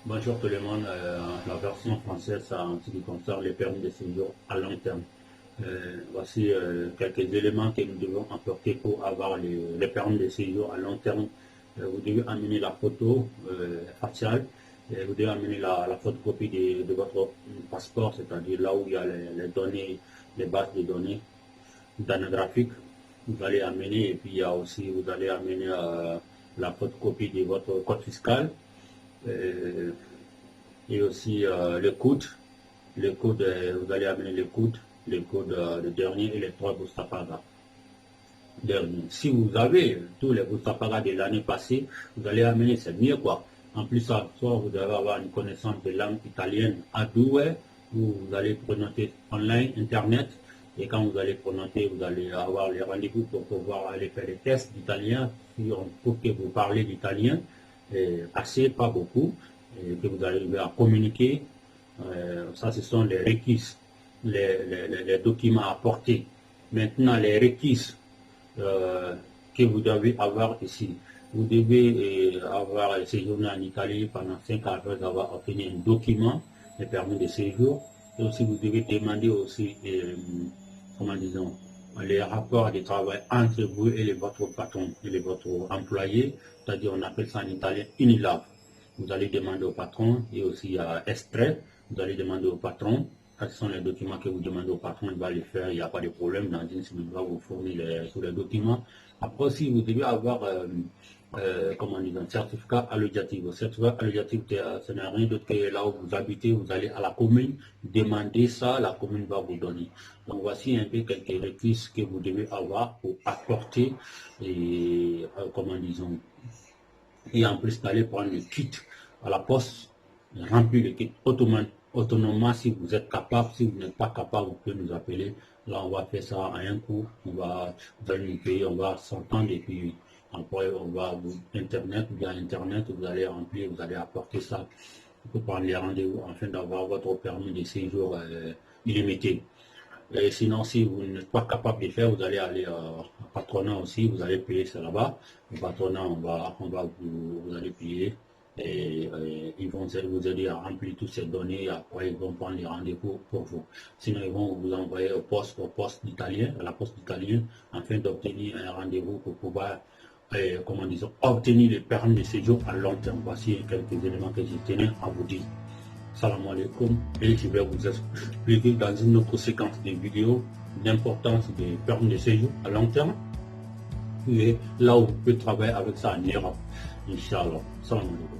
Bonjour tout le monde. La version française en ce qui concerne les permis de séjour à long terme. Voici quelques éléments que nous devons apporter pour avoir les permis de séjour à long terme. Vous devez amener la photo faciale, vous devez amener la photocopie de votre passeport, c'est-à-dire là où il y a les données, les bases de données graphiques. Vous allez amener, et puis il y a aussi, vous allez amener la photocopie de votre code fiscal. Et aussi vous allez amener le dernier et les 3 Boustaphaga derniers. Si vous avez tous les Boustaphaga de l'année passée, vous allez amener, c'est mieux quoi. En plus, soit vous devez avoir une connaissance de langue italienne à doué, où vous allez prononcer online, internet, et quand vous allez prononcer, vous allez avoir les rendez-vous pour pouvoir aller faire des tests d'italien, pour que vous parlez d'italien, assez, pas beaucoup, et que vous arrivez à communiquer. Ça, ce sont les requis, les documents à apporter. Maintenant, les requis que vous devez avoir ici. Vous devez avoir séjourné en Italie pendant 5 ans après avoir obtenu un document, le permis de séjour. Et aussi, vous devez demander aussi, comment disons, les rapports de travail entre vous et votre patron et votre employé, c'est-à-dire on appelle ça en italien UNILAV. Vous allez demander au patron et aussi à extrait, vous allez demander au patron. Ce sont les documents que vous demandez au patron, il va les faire, il n'y a pas de problème. Dans une semaine, il va vous fournir tous les documents. Après aussi, vous devez avoir comment dire, un certificat allocatif. Le certificat allocatif, ce n'est rien d'autre que là où vous habitez, vous allez à la commune, demander ça, la commune va vous donner. Donc voici un peu quelques requis que vous devez avoir pour apporter, et comment disons, et en plus d'aller prendre le kit à la poste, remplir le kit autonome si vous êtes capable. Si vous n'êtes pas capable, vous pouvez nous appeler. Là, on va faire ça à un coup. Vous allez nous payer, on va s'entendre et puis après, on va via Internet, vous allez remplir, vous allez apporter ça pour prendre les rendez-vous afin d'avoir votre permis de séjour illimité. Et sinon, si vous n'êtes pas capable de faire, vous allez aller au patronat aussi, vous allez payer ça là-bas. Au patronat, vous allez payer et ils vont vous aider à remplir toutes ces données. Après, ils vont prendre les rendez-vous pour vous. Sinon, ils vont vous envoyer au poste italien, à la poste italienne, afin d'obtenir un rendez-vous pour pouvoir, comment disons, obtenir le permis de séjour à long terme. Voici quelques éléments que je tenais à vous dire. Salam alaikum, et je vais vous expliquer dans une autre séquence de vidéos l'importance des permis de séjour à long terme et là où vous pouvez travailler avec ça en Europe. Inch'Allah. Salam alaikum.